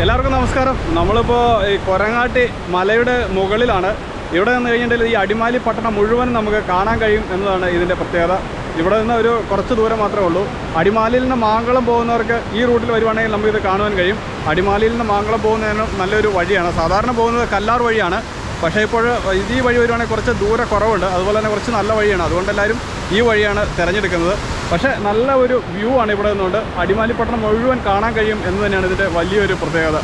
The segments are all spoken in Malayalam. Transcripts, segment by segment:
എല്ലാവർക്കും നമസ്കാരം. നമ്മളിപ്പോൾ ഈ കൊരങ്ങാട്ടി മലയുടെ മുകളിലാണ്. ഇവിടെ നിന്ന് കഴിഞ്ഞിട്ടുണ്ടെങ്കിൽ ഈ അടിമാലി പട്ടണം മുഴുവൻ നമുക്ക് കാണാൻ കഴിയും എന്നതാണ് ഇതിൻ്റെ പ്രത്യേകത. ഇവിടെ നിന്ന് ഒരു കുറച്ച് ദൂരം മാത്രമേ ഉള്ളൂ. അടിമാലിയിൽ നിന്ന് മാങ്കളം പോകുന്നവർക്ക് ഈ റൂട്ടിൽ വരുവാണെങ്കിൽ നമുക്കിത് കാണുവാൻ കഴിയും. അടിമാലിയിൽ നിന്ന് മാങ്കളം പോകുന്നതിന് നല്ലൊരു വഴിയാണ്. സാധാരണ പോകുന്നത് കല്ലാർ വഴിയാണ്. പക്ഷേ ഇപ്പോൾ ഈ വഴി വരുവാണെങ്കിൽ കുറച്ച് ദൂരെ കുറവുണ്ട്. അതുപോലെ തന്നെ കുറച്ച് നല്ല വഴിയാണ്. അതുകൊണ്ട് എല്ലാവരും ഈ വഴിയാണ് തിരഞ്ഞെടുക്കുന്നത്. പക്ഷേ നല്ല ഒരു വ്യൂ ആണ് ഇവിടെ നിന്നുകൊണ്ട്. അടിമാലി പട്ടണം മുഴുവൻ കാണാൻ കഴിയും എന്ന് തന്നെയാണ് ഇതിൻ്റെ വലിയൊരു പ്രത്യേകത.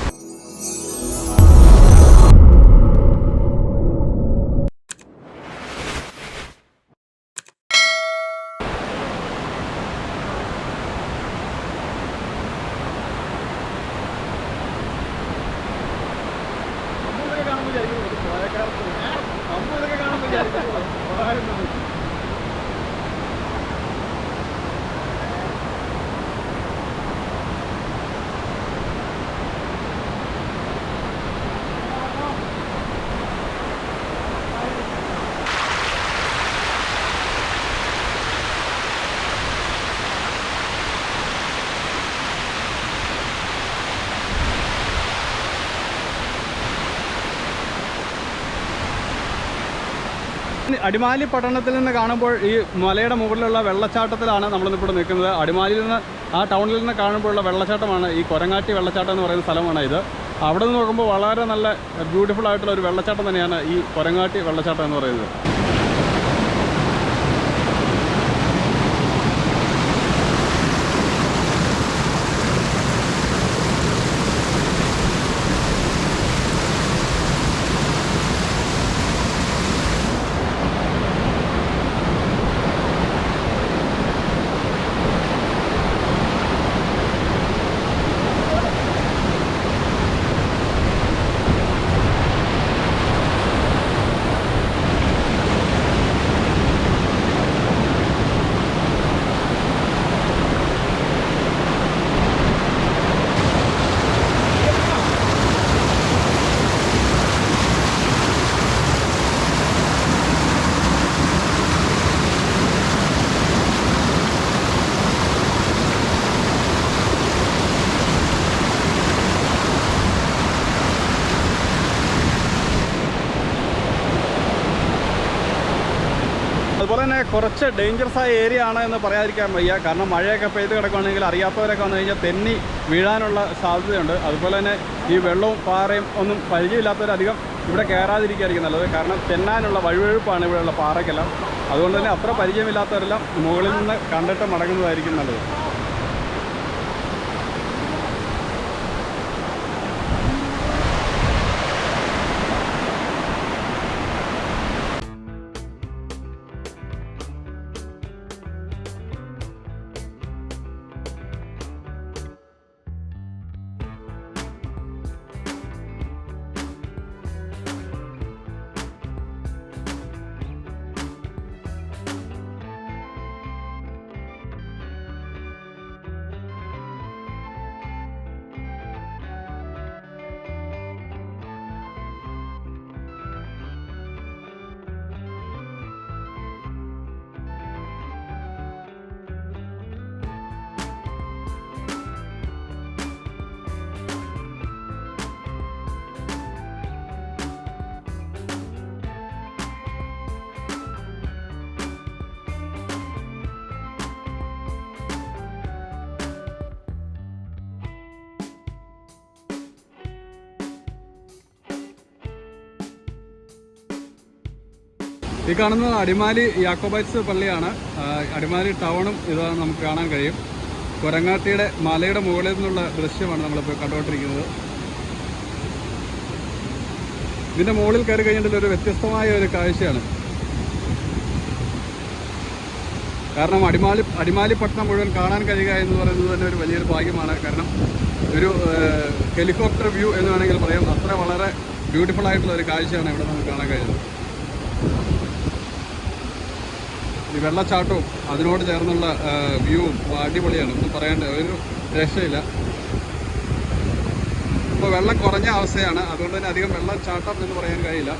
അടിമാലി പട്ടണത്തിൽ നിന്ന് കാണുമ്പോൾ ഈ മലയുടെ മുകളിലുള്ള വെള്ളച്ചാട്ടത്തിലാണ് നമ്മളിന്നിപ്പോൾ നിൽക്കുന്നത്. അടിമാലിയിൽ നിന്ന് ആ ടൗണിൽ നിന്ന് കാണുമ്പോഴുള്ള വെള്ളച്ചാട്ടമാണ് ഈ കൊരങ്ങാട്ടി വെള്ളച്ചാട്ടം എന്ന് പറയുന്ന സ്ഥലമാണ് ഇത്. അവിടെ നിന്ന് നോക്കുമ്പോൾ വളരെ നല്ല ബ്യൂട്ടിഫുൾ ആയിട്ടുള്ള ഒരു വെള്ളച്ചാട്ടം തന്നെയാണ് ഈ കൊരങ്ങാട്ടി വെള്ളച്ചാട്ടം എന്ന് പറയുന്നത്. അതുപോലെ തന്നെ കുറച്ച് ഡേഞ്ചറസ് ആയ ഏരിയ ആണ് എന്ന് പറയാതിരിക്കാൻ വയ്യ. കാരണം മഴയൊക്കെ പെയ്ത് കിടക്കുകയാണെങ്കിൽ അറിയാത്തവരൊക്കെ വന്നു കഴിഞ്ഞാൽ തെന്നി വീഴാനുള്ള സാധ്യതയുണ്ട്. അതുപോലെ തന്നെ ഈ വെള്ളവും പാറയും ഒന്നും പരിചയമില്ലാത്തവരധികം ഇവിടെ കയറാതിരിക്കുകയായിരിക്കും നല്ലത്. കാരണം തെന്നാനുള്ള വഴുവഴുപ്പാണ് ഇവിടെയുള്ള പാറയ്ക്കെല്ലാം. അതുകൊണ്ട് തന്നെ അത്ര പരിചയമില്ലാത്തവരെല്ലാം മുകളിൽ നിന്ന് കണ്ടിട്ട് മടങ്ങുന്നതായിരിക്കും നല്ലത്. ഈ കാണുന്നത് അടിമാലി യാക്കോബൈറ്റ്സ് പള്ളിയാണ്. അടിമാലി ടൗണും ഇതാണ് നമുക്ക് കാണാൻ കഴിയും. കൊരങ്ങാട്ടിയുടെ മലയുടെ മുകളിൽ നിന്നുള്ള ദൃശ്യമാണ് നമ്മളിപ്പോൾ കണ്ടുകൊണ്ടിരിക്കുന്നത്. ഇതിൻ്റെ മുകളിൽ കയറി കഴിഞ്ഞിട്ടുള്ള ഒരു വ്യത്യസ്തമായ ഒരു കാഴ്ചയാണ്. കാരണം അടിമാലി പട്ടണം മുഴുവൻ കാണാൻ കഴിയുക എന്ന് പറയുന്നത് തന്നെ ഒരു വലിയൊരു ഭാഗ്യമാണ്. കാരണം ഒരു ഹെലികോപ്റ്റർ വ്യൂ എന്ന് വേണമെങ്കിൽ പറയാം. അത്ര വളരെ ബ്യൂട്ടിഫുൾ ആയിട്ടുള്ള ഒരു കാഴ്ചയാണ് ഇവിടെ നമുക്ക് കാണാൻ കഴിയുന്നത്. ഈ വെള്ളച്ചാട്ടവും അതിനോട് ചേർന്നുള്ള വ്യൂവും അടിപൊളിയാണ്. ഒന്നും പറയേണ്ട ഒരു രക്ഷയില്ല. ഇപ്പോൾ വെള്ളം കുറഞ്ഞ അവസ്ഥയാണ്. അതുകൊണ്ട് തന്നെ അധികം വെള്ളച്ചാട്ടം എന്ന് പറയാൻ കഴിയില്ല.